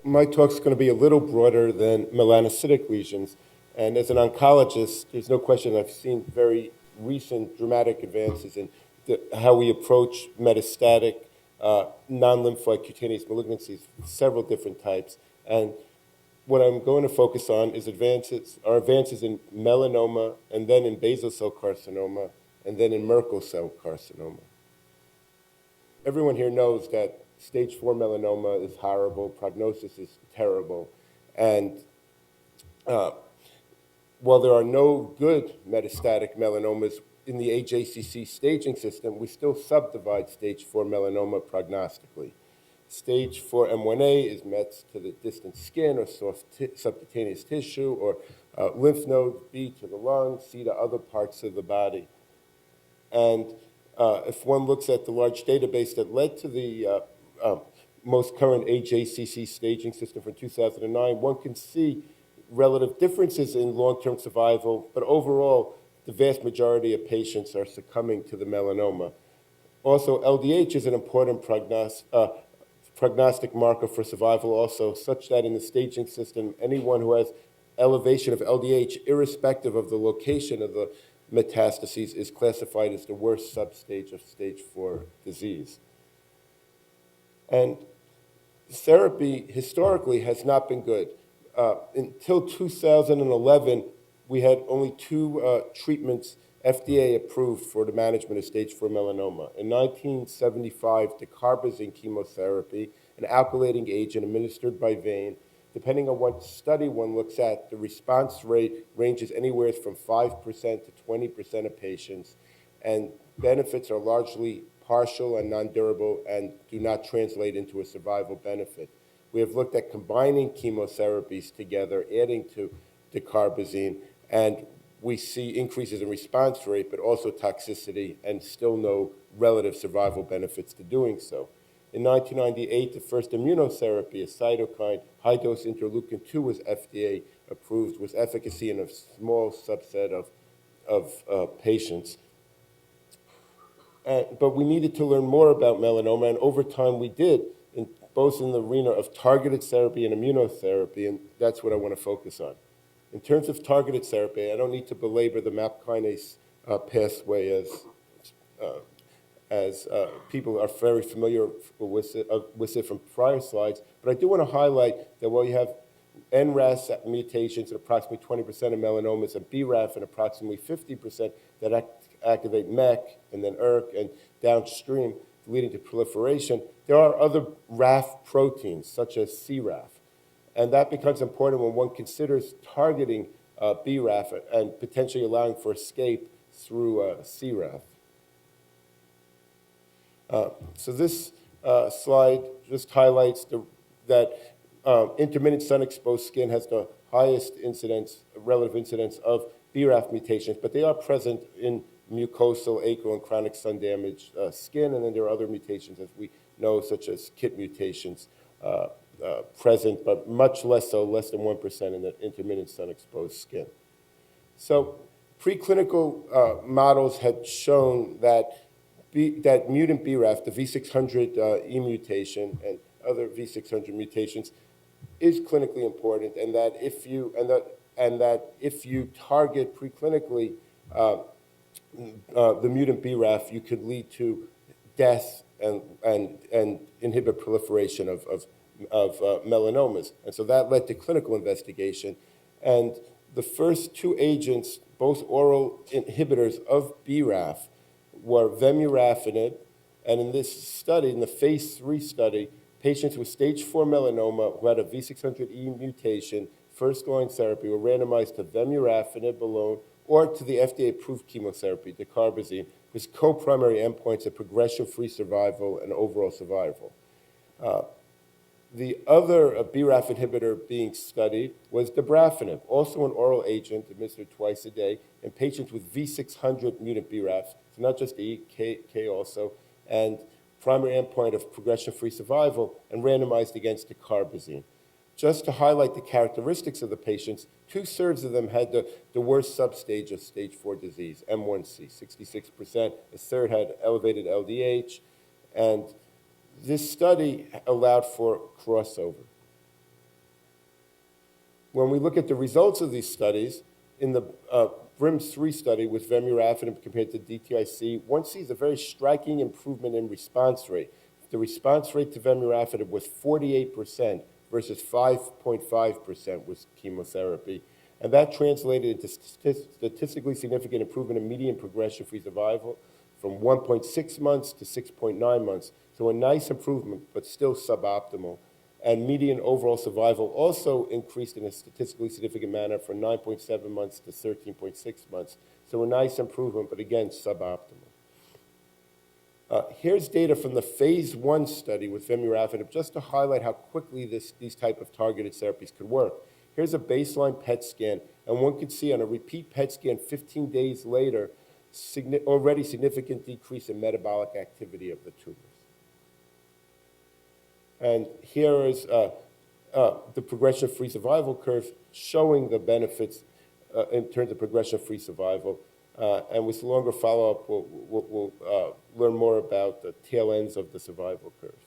My talk's going to be a little broader than melanocytic lesions. And as an oncologist, there's no question I've seen very recent dramatic advances in how we approach metastatic non-lymphoid cutaneous malignancies, several different types. And what I'm going to focus on is advances in melanoma, and then in basal cell carcinoma, and then in Merkel cell carcinoma. Everyone here knows that stage 4 melanoma is horrible, prognosis is terrible, and while there are no good metastatic melanomas in the AJCC staging system, we still subdivide stage 4 melanoma prognostically. Stage 4 M1A is mets to the distant skin or soft subcutaneous tissue, or lymph node, B to the lung, C to other parts of the body. And if one looks at the large database that led to the most current AJCC staging system from 2009, one can see relative differences in long-term survival, but overall, the vast majority of patients are succumbing to the melanoma. Also, LDH is an important prognostic marker for survival also, such that in the staging system, anyone who has elevation of LDH, irrespective of the location of the metastases, is classified as the worst substage of stage 4 disease. And therapy historically has not been good. Until 2011, we had only two treatments FDA approved for the management of stage 4 melanoma. In 1975, dacarbazine chemotherapy, an alkylating agent administered by vein. Depending on what study one looks at, the response rate ranges anywhere from 5% to 20% of patients, and benefits are largely partial and non-durable and do not translate into a survival benefit. We have looked at combining chemotherapies together, adding to dacarbazine, and we see increases in response rate, but also toxicity, and still no relative survival benefits to doing so. In 1998, the first immunotherapy, a cytokine, high-dose interleukin-2, was FDA approved with efficacy in a small subset of patients. But we needed to learn more about melanoma, and over time we did, both in the arena of targeted therapy and immunotherapy, and that's what I want to focus on. In terms of targeted therapy, I don't need to belabor the MAP kinase pathway as people are very familiar with it from prior slides, but I do want to highlight that while you have NRAS mutations in approximately 20% of melanomas and BRAF in approximately 50% that activate MEK and then ERK and downstream, leading to proliferation, there are other RAF proteins, such as CRAF. And that becomes important when one considers targeting BRAF and potentially allowing for escape through CRAF. So this slide just highlights that intermittent sun-exposed skin has the highest incidence, relative incidence of BRAF mutations, but they are present in mucosal, acral, and chronic sun-damaged skin, and then there are other mutations, as we know, such as KIT mutations present, but much less so, less than 1% in the intermittent sun-exposed skin. So preclinical models had shown that mutant BRAF, the V600E mutation, and other V600 mutations, is clinically important, and that if you target preclinically the mutant BRAF, you could lead to death and inhibit proliferation of melanomas. And so that led to clinical investigation. And the first two agents, both oral inhibitors of BRAF, were vemurafenib, and in this study, in the phase 3 study, patients with stage 4 melanoma who had a V600E mutation, first-line therapy, were randomized to vemurafenib alone or to the FDA-approved chemotherapy, dacarbazine, with co-primary endpoints of progression-free survival and overall survival. The other BRAF inhibitor being studied was dabrafenib, also an oral agent administered twice a day in patients with V600 mutant BRAF, so not just E, K also, and primary endpoint of progression-free survival, and randomized against dacarbazine. Just to highlight the characteristics of the patients, 2/3 of them had the worst substage of stage 4 disease, M1C, 66%. A third had elevated LDH, and this study allowed for crossover. when we look at the results of these studies, in the BRIMS 3 study with vemurafenib compared to DTIC, one sees a very striking improvement in response rate. The response rate to vemurafenib was 48% versus 5.5% with chemotherapy. And that translated into statistically significant improvement in median progression-free survival from 1.6 months to 6.9 months. So a nice improvement, but still suboptimal. And median overall survival also increased in a statistically significant manner from 9.7 months to 13.6 months. So a nice improvement, but again, suboptimal. Here's data from the phase 1 study with vemurafenib, just to highlight how quickly these type of targeted therapies could work. Here's a baseline PET scan, and one can see on a repeat PET scan 15 days later, already significant decrease in metabolic activity of the tumors. And here is the progression-free survival curve showing the benefits in terms of progression-free survival. And with longer follow-up, we'll learn more about the tail ends of the survival curves.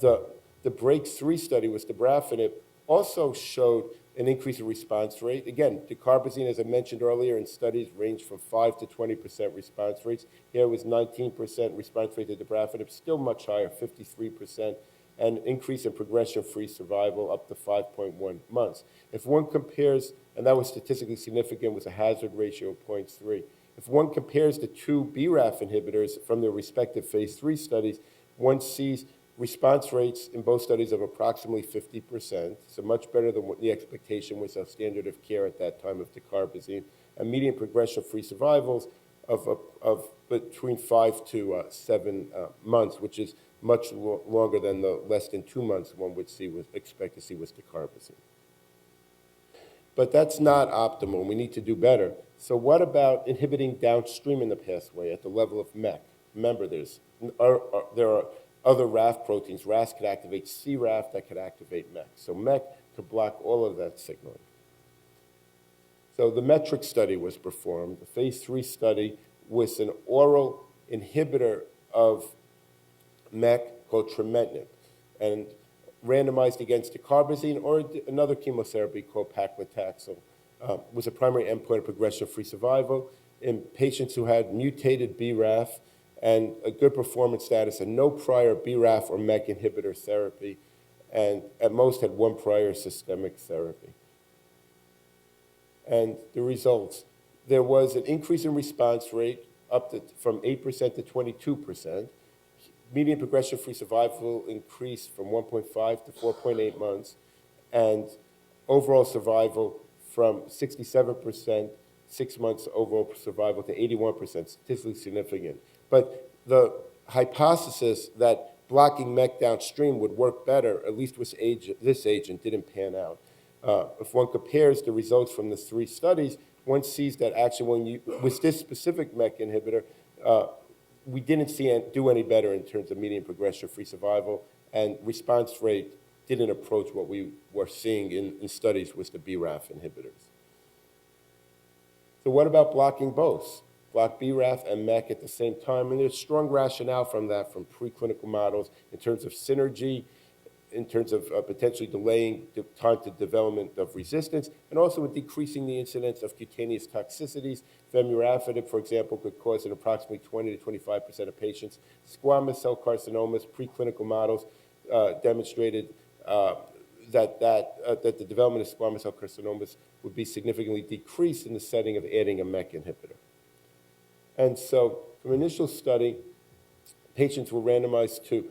The BREAK-3 study with dabrafenib also showed an increase in response rate. Again, dacarbazine, as I mentioned earlier, in studies ranged from 5 to 20% response rates. Here it was 19% response rate to dabrafenib, still much higher, 53%, and increase in progression-free survival up to 5.1 months. If one compares, and that was statistically significant with a hazard ratio of 0.3. If one compares the two BRAF inhibitors from their respective phase 3 studies, one sees response rates in both studies of approximately 50%, so much better than what the expectation was of standard of care at that time of dacarbazine, and median progression-free survivals of between 5 to 7 months, which is much longer than the less than 2 months one would expect to see with dacarbazine. But that's not optimal. We need to do better. So what about inhibiting downstream in the pathway at the level of MEK? Remember, there are other RAF proteins. RAS could activate CRAF that could activate MEK. So MEK could block all of that signaling. So the METRIC study was performed. The phase 3 study was an oral inhibitor of MEK called trametinib, and randomized against dacarbazine or another chemotherapy called paclitaxel. Was a primary endpoint of progression-free survival in patients who had mutated BRAF and a good performance status and no prior BRAF or MEK inhibitor therapy, and at most had one prior systemic therapy. And the results, there was an increase in response rate from 8% to 22%. Median progression-free survival increased from 1.5 to 4.8 months, and overall survival from 67%, 6 months overall survival, to 81%, statistically significant. But the hypothesis that blocking MEK downstream would work better, at least with this agent, didn't pan out. If one compares the results from the 3 studies, one sees that actually with this specific MEK inhibitor, we didn't do any better in terms of median progression-free survival, and response rate didn't approach what we were seeing in studies with the BRAF inhibitors. So what about blocking both? Block BRAF and MEK at the same time, and there's strong rationale from that from preclinical models in terms of synergy, in terms of potentially delaying the time to development of resistance, and also with decreasing the incidence of cutaneous toxicities. Vemurafenib, for example, could cause in approximately 20 to 25% of patients squamous cell carcinomas. Preclinical models demonstrated that the development of squamous cell carcinomas would be significantly decreased in the setting of adding a MEK inhibitor. And so, from initial study, patients were randomized to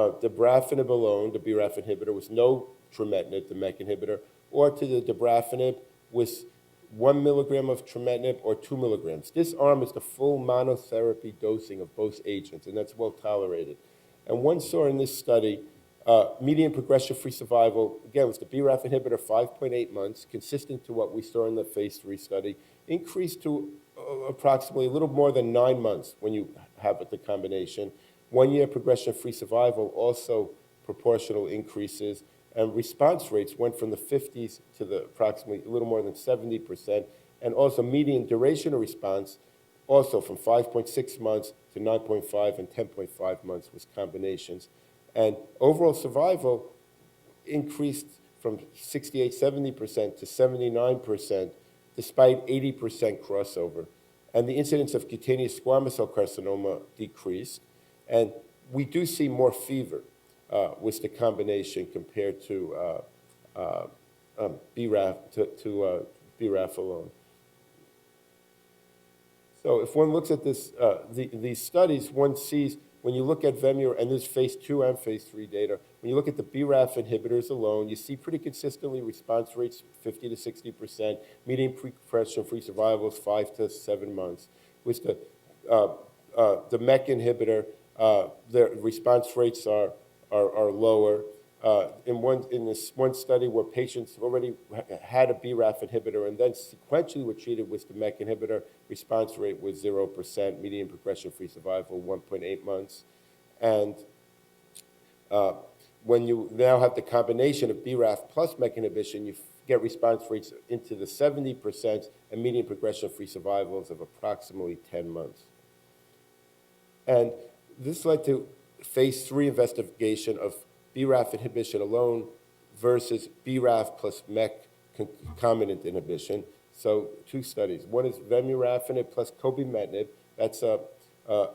dabrafenib alone, the BRAF inhibitor, with no trametinib, the MEK inhibitor, or to the dabrafenib with 1 milligram of trametinib or 2 milligrams. This arm is the full monotherapy dosing of both agents, and that's well tolerated. And one saw in this study median progression-free survival, again, was the BRAF inhibitor, 5.8 months, consistent to what we saw in the phase 3 study, increased to approximately a little more than 9 months when you have the combination. 1 year progression-free survival, also proportional increases, and response rates went from the 50s to the approximately a little more than 70%, and also median duration of response also from 5.6 months to 9.5 and 10.5 months with combinations. And overall survival increased from 68, 70% to 79%, despite 80% crossover. And the incidence of cutaneous squamous cell carcinoma decreased. And we do see more fever with the combination compared to BRAF alone. So if one looks at this, these studies, one sees when you look at Vemurafenib, and there's phase 2 and phase 3 data, when you look at the BRAF inhibitors alone, you see pretty consistently response rates 50 to 60%, median progression-free survival is 5 to 7 months. With the MEK inhibitor, the response rates are lower. In this one study where patients already had a BRAF inhibitor and then sequentially were treated with the MEK inhibitor, response rate was 0%, median progression-free survival 1.8 months. And when you now have the combination of BRAF plus MEK inhibition, you get response rates into the 70% and median progression-free survivals of approximately 10 months. And this led to phase 3 investigation of BRAF inhibition alone versus BRAF plus MEK concomitant inhibition. So 2 studies. One is Vemurafenib plus cobimetinib, that's a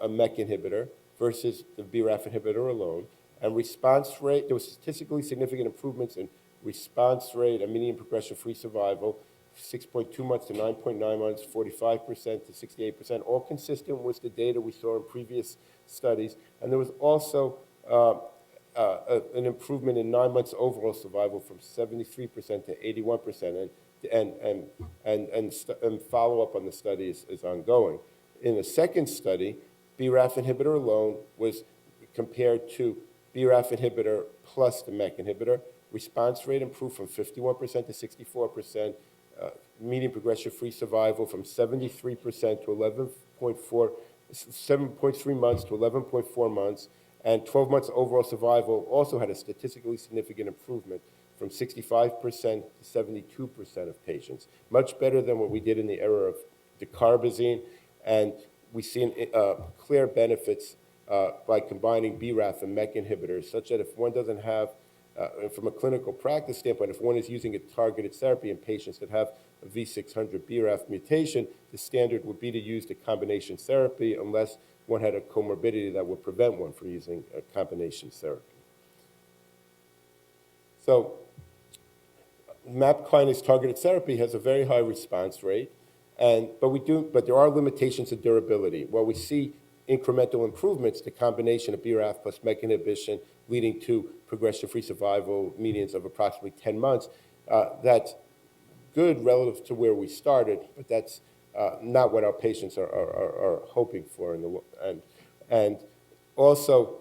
MEK inhibitor, versus the BRAF inhibitor alone. And response rate, there was statistically significant improvements in response rate and median progression-free survival, 6.2 months to 9.9 months, 45% to 68%, all consistent with the data we saw in previous studies. And there was also an improvement in 9 months overall survival from 73% to 81%, and follow-up on the study is ongoing. In the second study, BRAF inhibitor alone was compared to BRAF inhibitor plus the MEK inhibitor. Response rate improved from 51% to 64%, median progression-free survival from 73% to 7.3 months to 11.4 months, and 12 months overall survival also had a statistically significant improvement from 65% to 72% of patients, much better than what we did in the era of dacarbazine. And we see clear benefits by combining BRAF and MEK inhibitors, such that if one doesn't have, from a clinical practice standpoint, if one is using a targeted therapy in patients that have a V600 BRAF mutation, the standard would be to use the combination therapy unless one had a comorbidity that would prevent one from using a combination therapy. So MAP kinase targeted therapy has a very high response rate, but there are limitations to durability. While we see incremental improvements, the combination of BRAF plus MEK inhibition leading to progression-free survival medians of approximately 10 months, that's good relative to where we started, but that's not what our patients are hoping for. And also,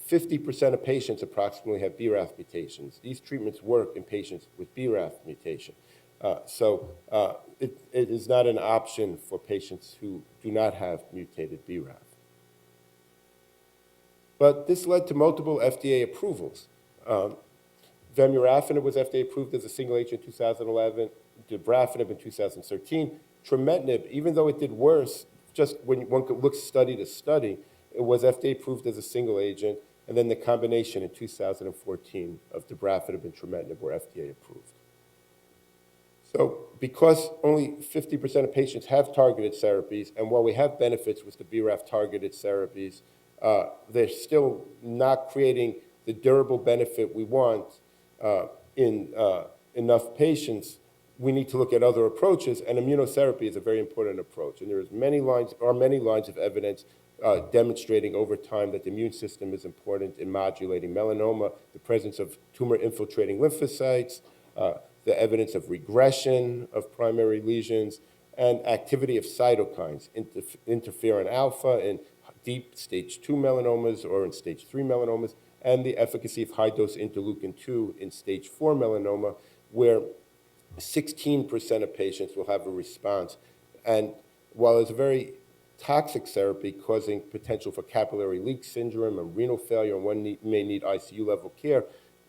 50% of patients approximately have BRAF mutations. These treatments work in patients with BRAF mutation. So it is not an option for patients who do not have mutated BRAF. But this led to multiple FDA approvals. Vemurafenib was FDA approved as a single agent in 2011, dabrafenib in 2013. Trametinib, even though it did worse, just when one could look study to study, it was FDA approved as a single agent, and then the combination in 2014 of dabrafenib and trametinib were FDA approved. So because only 50% of patients have targeted therapies, and while we have benefits with the BRAF targeted therapies, they're still not creating the durable benefit we want in enough patients. We need to look at other approaches, and immunotherapy is a very important approach. And there are many lines of evidence demonstrating over time that the immune system is important in modulating melanoma, the presence of tumor-infiltrating lymphocytes, the evidence of regression of primary lesions, and activity of cytokines, interferon alpha in deep stage 2 melanomas or in stage 3 melanomas, and the efficacy of high-dose interleukin-2 in stage 4 melanoma, where 16% of patients will have a response. And while it's a very toxic therapy causing potential for capillary leak syndrome and renal failure, and one may need ICU-level care,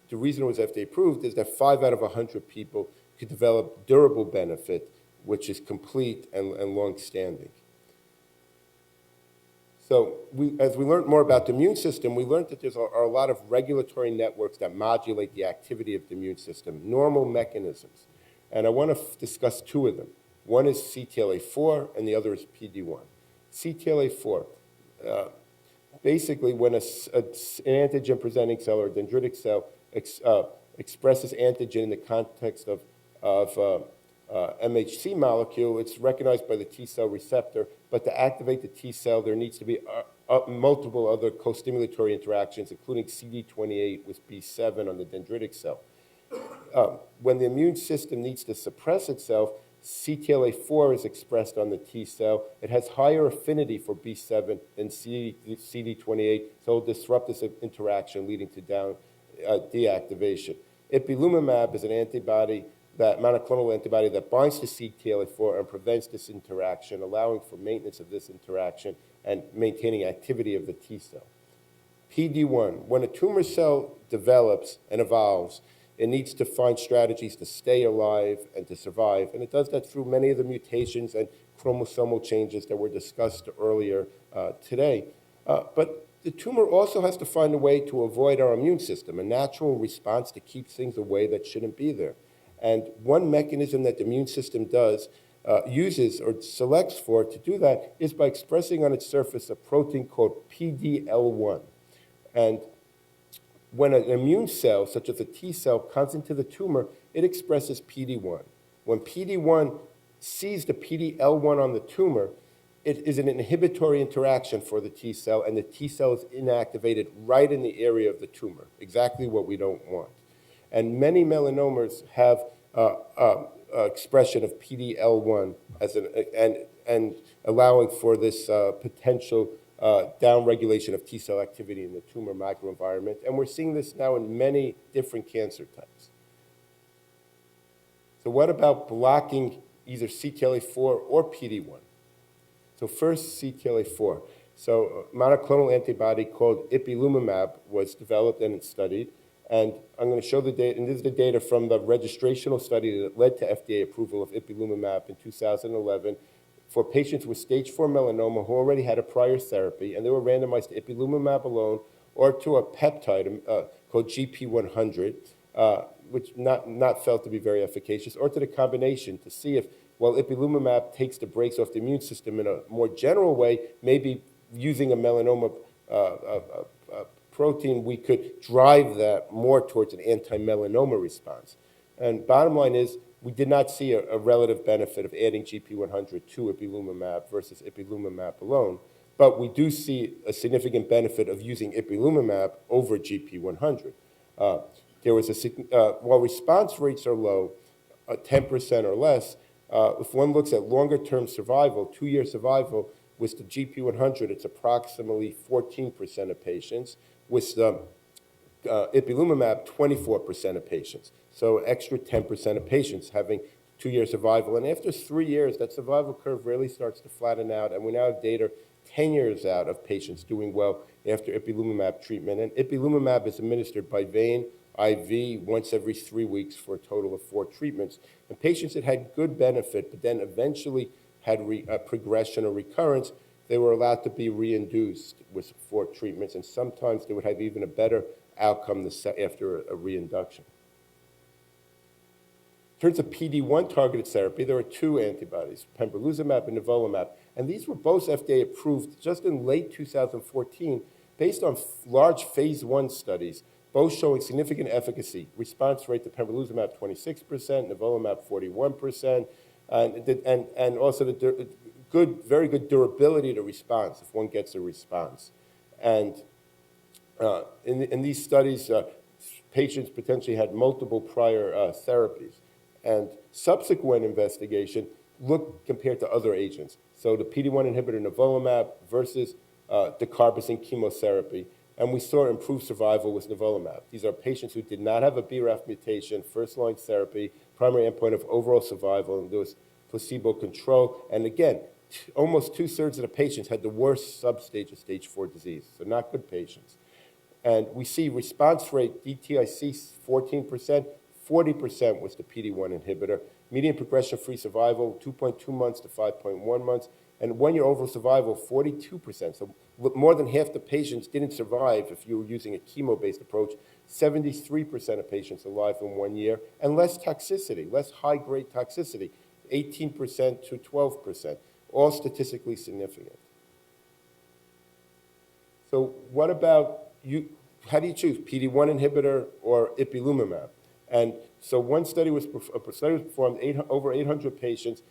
the reason it was FDA approved is that 5 out of 100 people could develop durable benefit, which is complete and long-standing. So as we learned more about the immune system, we learned that are a lot of regulatory networks that modulate the activity of the immune system, normal mechanisms. And I want to discuss two of them. One is CTLA-4 and the other is PD-1. CTLA-4, basically when an antigen-presenting cell or a dendritic cell expresses antigen in the context of MHC molecule, it's recognized by the T cell receptor, but to activate the T cell, there needs to be multiple other co-stimulatory interactions, including CD28 with B7 on the dendritic cell. When the immune system needs to suppress itself, CTLA-4 is expressed on the T cell. It has higher affinity for B7 than CD28, so it'll disrupt this interaction, leading to deactivation. Ipilimumab is an antibody, that monoclonal antibody that binds to CTLA-4 and prevents this interaction, allowing for maintenance of this interaction and maintaining activity of the T cell. PD-1, when a tumor cell develops and evolves, it needs to find strategies to stay alive and to survive, and it does that through many of the mutations and chromosomal changes that were discussed earlier today. But the tumor also has to find a way to avoid our immune system, a natural response to keep things away that shouldn't be there. And one mechanism that the immune system uses or selects for to do that is by expressing on its surface a protein called PD-L1. And when an immune cell, such as a T cell, comes into the tumor, it expresses PD-1. When PD-1 sees the PD-L1 on the tumor, it is an inhibitory interaction for the T cell, and the T cell is inactivated right in the area of the tumor, exactly what we don't want. And many melanomas have expression of PD-L1 as and allowing for this potential downregulation of T cell activity in the tumor microenvironment. And we're seeing this now in many different cancer types. So what about blocking either CTLA-4 or PD-1? So first, CTLA-4. So a monoclonal antibody called ipilimumab was developed and studied. And I'm going to show the data, and this is the data from the registrational study that led to FDA approval of ipilimumab in 2011 for patients with stage 4 melanoma who already had a prior therapy, and they were randomized to ipilimumab alone or to a peptide called GP100, which not felt to be very efficacious, or to the combination to see if, well, ipilimumab takes the brakes off the immune system in a more general way, maybe using a melanoma protein, we could drive that more towards an anti-melanoma response. And bottom line is, we did not see a relative benefit of adding GP100 to ipilimumab versus ipilimumab alone, but we do see a significant benefit of using ipilimumab over GP100. There was while response rates are low, 10% or less, if one looks at longer-term survival, 2-year survival, with the GP100, it's approximately 14% of patients. With ipilimumab, 24% of patients. So extra 10% of patients having 2-year survival. And after 3 years, that survival curve really starts to flatten out, and we now have data 10 years out of patients doing well after ipilimumab treatment. And ipilimumab is administered by vein, IV, once every 3 weeks for a total of 4 treatments. And patients that had good benefit, but then eventually had progression or recurrence, they were allowed to be reinduced with 4 treatments, and sometimes they would have even a better outcome after a reinduction. In terms of PD-1 targeted therapy, there are 2 antibodies, pembrolizumab and nivolumab, and these were both FDA approved just in late 2014 based on large phase 1 studies, both showing significant efficacy. Response rate to pembrolizumab 26%, nivolumab 41%, and also the very good durability to response if one gets a response. And in these studies, patients potentially had multiple prior therapies. And subsequent investigation looked compared to other agents. So the PD-1 inhibitor nivolumab versus dacarbazine chemotherapy. And we saw improved survival with nivolumab. These are patients who did not have a BRAF mutation, first-line therapy, primary endpoint of overall survival, and there was placebo control. And again, almost 2/3 of the patients had the worst substage of stage 4 disease, so not good patients. And we see response rate, DTIC 14%, 40% was the PD-1 inhibitor. Median progression-free survival, 2.2 months to 5.1 months. And 1-year overall survival, 42%. So more than half the patients didn't survive if you were using a chemo-based approach. 73% of patients alive in 1 year, and less toxicity, less high-grade toxicity, 18% to 12%, all statistically significant. So what about you? How do you choose, PD-1 inhibitor or ipilimumab? And so one study was performed, over 800 patients.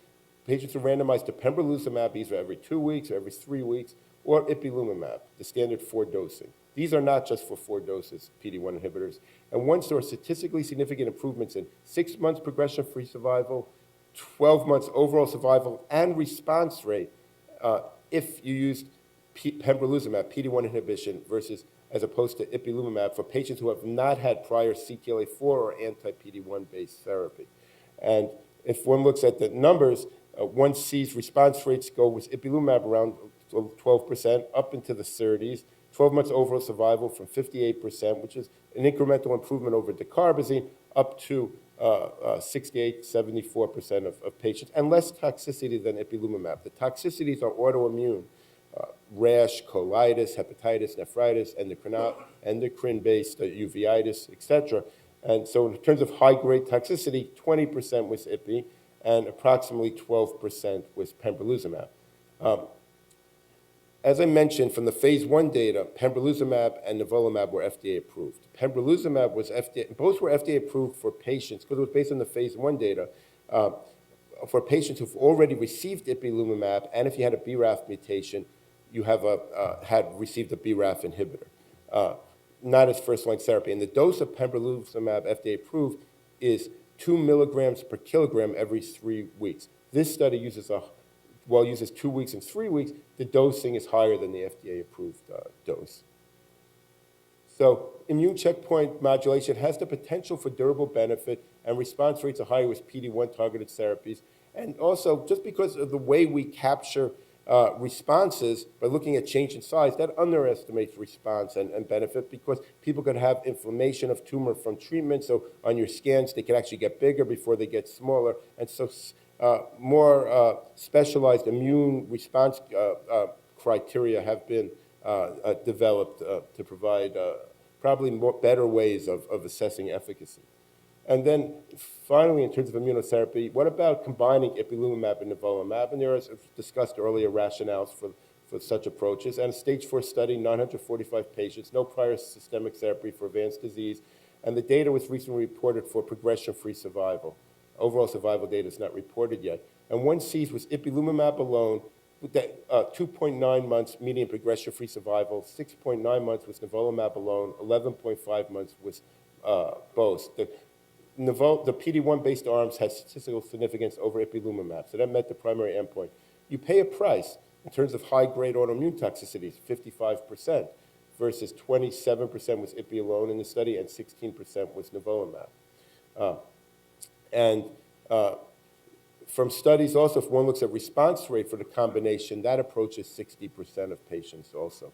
Patients were randomized to pembrolizumab, either every 2 weeks or every 3 weeks, or ipilimumab, the standard 4 dosing. These are not just for 4 doses, PD-1 inhibitors. And once there were statistically significant improvements in 6 months progression-free survival, 12 months overall survival, and response rate if you used pembrolizumab, PD-1 inhibition, versus as opposed to ipilimumab for patients who have not had prior CTLA-4 or anti-PD-1 based therapy. And if one looks at the numbers, one sees response rates go with ipilimumab around 12% up into the 30s, 12 months overall survival from 58%, which is an incremental improvement over dacarbazine, up to 68, 74% of patients, and less toxicity than ipilimumab. The toxicities are autoimmune, rash, colitis, hepatitis, nephritis, endocrine-based uveitis, etc. And so in terms of high-grade toxicity, 20% was ipi, and approximately 12% was pembrolizumab. As I mentioned, from the phase 1 data, pembrolizumab and nivolumab were FDA approved. Pembrolizumab was both were FDA approved for patients, because it was based on the phase 1 data, for patients who've already received ipilimumab, and if you had a BRAF mutation, you have had received a BRAF inhibitor, not as first-line therapy. And the dose of pembrolizumab FDA approved is 2 milligrams per kilogram every 3 weeks. This study uses 2 weeks and 3 weeks. The dosing is higher than the FDA-approved dose. So immune checkpoint modulation has the potential for durable benefit, and response rates are higher with PD-1 targeted therapies. And also, just because of the way we capture responses by looking at change in size, that underestimates response and benefit, because people could have inflammation of tumor from treatment. So on your scans, they can actually get bigger before they get smaller. And so more specialized immune response criteria have been developed to provide probably better ways of assessing efficacy. And then finally, in terms of immunotherapy, what about combining ipilimumab and nivolumab? And there is, as discussed earlier, rationales for such approaches. And a stage 4 study, 945 patients, no prior systemic therapy for advanced disease. And the data was recently reported for progression-free survival. Overall survival data is not reported yet. And one sees with ipilimumab alone, with that 2.9 months median progression-free survival, 6.9 months with nivolumab alone, 11.5 months with both. The PD-1-based arms had statistical significance over ipilimumab, so that met the primary endpoint. You pay a price in terms of high-grade autoimmune toxicities, 55%, versus 27% with ipi alone in the study and 16% with nivolumab. From studies also, if one looks at response rate for the combination, that approaches 60% of patients also.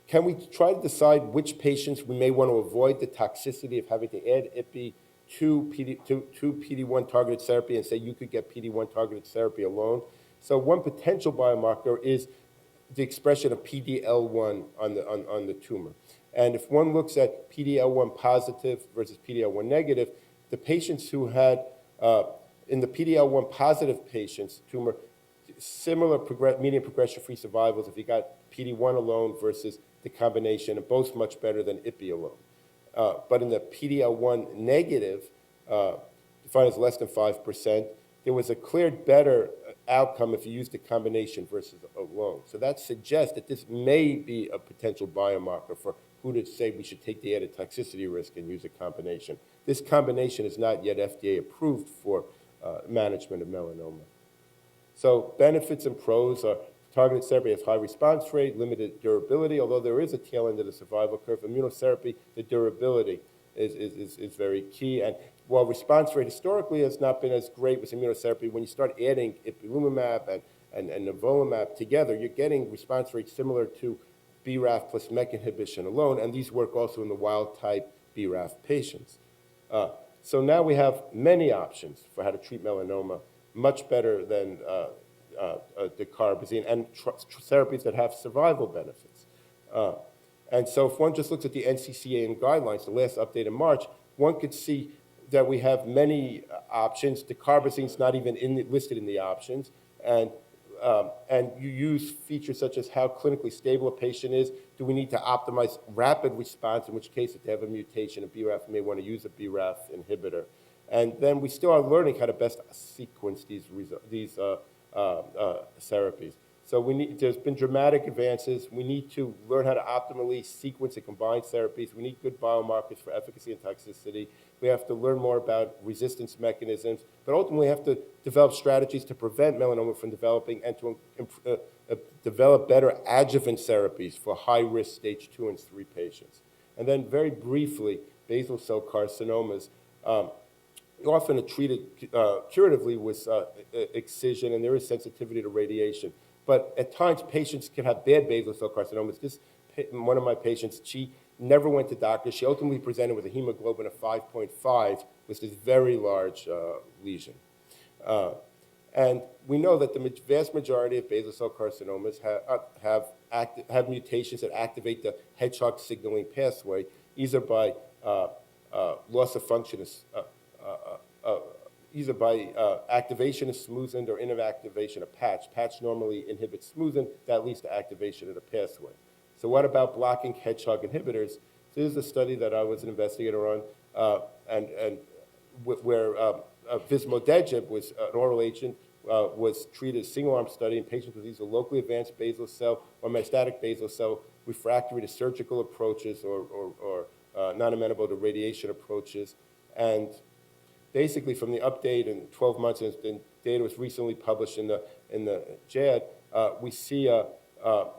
Can we try to decide which patients we may want to avoid the toxicity of having to add ipi to PD-1 targeted therapy and say you could get PD-1 targeted therapy alone? So one potential biomarker is the expression of PD-L1 on the tumor. And if one looks at PD-L1 positive versus PD-L1 negative, the patients who had, in the PD-L1 positive patients, tumor, similar median progression-free survivals if you got PD-1 alone versus the combination, and both much better than ipi alone. But in the PD-L1 negative, defined as less than 5%, there was a clear better outcome if you used a combination versus alone. So that suggests that this may be a potential biomarker for who to say we should take the added toxicity risk and use a combination. This combination is not yet FDA approved for management of melanoma. So benefits and pros are targeted therapy has high response rate, limited durability, although there is a tail end of the survival curve. Immunotherapy, the durability is very key. And while response rate historically has not been as great with immunotherapy, when you start adding ipilimumab and nivolumab together, you're getting response rates similar to BRAF plus MEK inhibition alone, and these work also in the wild-type BRAF patients. So now we have many options for how to treat melanoma, much better than dacarbazine and therapies that have survival benefits. And so if one just looks at the NCCN guidelines, the last update in March, one could see that we have many options. Decarbazine's not even listed in the options. And you use features such as how clinically stable a patient is. Do we need to optimize rapid response, in which case if they have a mutation, a BRAF may want to use a BRAF inhibitor. And then we still are learning how to best sequence these therapies. So there's been dramatic advances. We need to learn how to optimally sequence and combine therapies. We need good biomarkers for efficacy and toxicity. We have to learn more about resistance mechanisms, but ultimately we have to develop strategies to prevent melanoma from developing and to develop better adjuvant therapies for high-risk stage 2 and 3 patients. And then very briefly, basal cell carcinomas, often are treated curatively with excision, and there is sensitivity to radiation. But at times, patients can have bad basal cell carcinomas. One of my patients, she never went to doctor. She ultimately presented with a hemoglobin of 5.5, with this very large lesion. And we know that the vast majority of basal cell carcinomas have mutations that activate the Hedgehog signaling pathway, either by loss of function, either by activation of smoothened or inactivation of patch. Patch normally inhibits smoothing, that leads to activation of the pathway. So what about blocking Hedgehog inhibitors? This is a study that I was an investigator on, where vismodegib was an oral agent, was treated, a single-arm study in patients with either locally advanced basal cell or metastatic basal cell, refractory to surgical approaches or non-amenable to radiation approaches. And basically, from the update in 12 months, and the data was recently published in the JAD, we see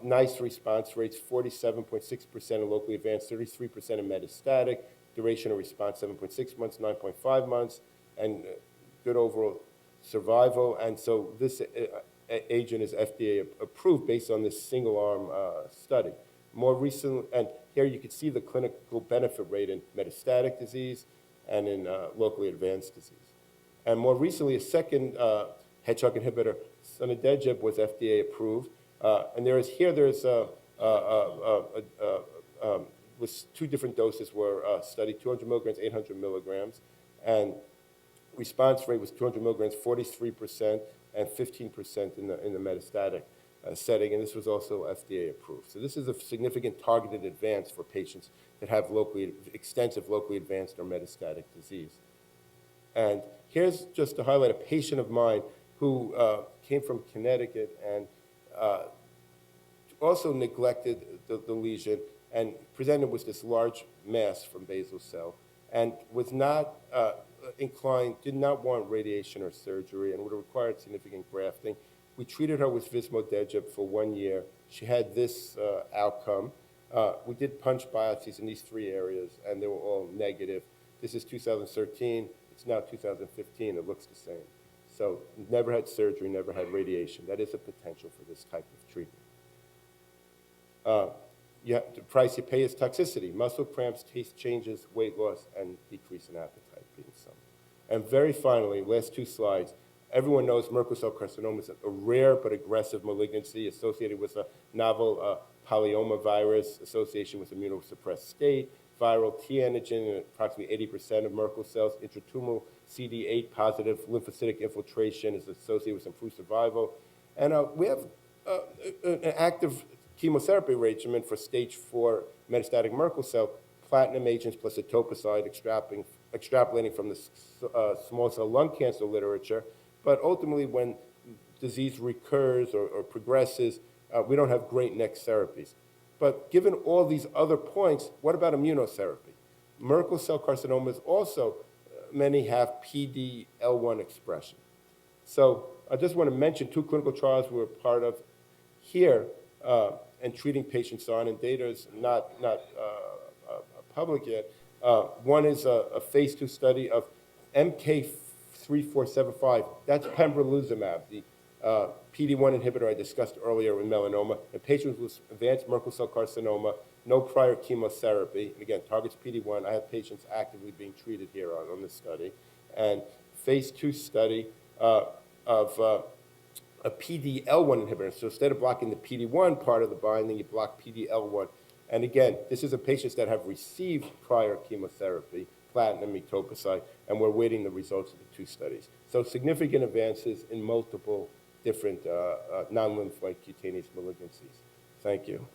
nice response rates, 47.6% in locally advanced, 33% in metastatic, duration of response 7.6 months, 9.5 months, and good overall survival. And so this agent is FDA approved based on this single-arm study. More recently, and here you can see the clinical benefit rate in metastatic disease and in locally advanced disease. And more recently, a second Hedgehog inhibitor, sonidegib, was FDA approved. And there's with 2 different doses were studied, 200 milligrams, 800 milligrams. And response rate was 200 milligrams, 43%, and 15% in the metastatic setting. And this was also FDA approved. So this is a significant targeted advance for patients that have extensive locally advanced or metastatic disease. And here's just to highlight a patient of mine who came from Connecticut and also neglected the lesion and presented with this large mass from basal cell and was not inclined, did not want radiation or surgery and would have required significant grafting. We treated her with vismodegib for 1 year. She had this outcome. We did punch biopsies in these 3 areas, and they were all negative. This is 2013. It's now 2015. It looks the same. So never had surgery, never had radiation. That is a potential for this type of treatment. The price you pay is toxicity, muscle cramps, taste changes, weight loss, and decrease in appetite being some. And very finally, last 2 slides, everyone knows Merkel cell carcinoma is a rare but aggressive malignancy associated with a novel polyoma virus, association with immunosuppressed state, viral T antigen in approximately 80% of Merkel cells, intratumoral CD8 positive lymphocytic infiltration is associated with improved survival. And we have an active chemotherapy regimen for stage 4 metastatic Merkel cell, platinum agents plus etoposide, extrapolating from the small cell lung cancer literature. But ultimately, when disease recurs or progresses, we don't have great next therapies. But given all these other points, what about immunotherapy? Merkel cell carcinomas also, many have PD-L1 expression. So I just want to mention 2 clinical trials we were part of here and treating patients on, and data is not public yet. One is a phase 2 study of MK3475. That's pembrolizumab, the PD-1 inhibitor I discussed earlier in melanoma, in patients with advanced Merkel cell carcinoma, no prior chemotherapy. And again, targets PD-1. I have patients actively being treated here on this study. And phase 2 study of a PD-L1 inhibitor. So instead of blocking the PD-1 part of the binding, you block PD-L1. And again, this is in patients that have received prior chemotherapy, platinum, etoposide, and we're waiting the results of the 2 studies. So significant advances in multiple different non-lymphoid cutaneous malignancies. Thank you.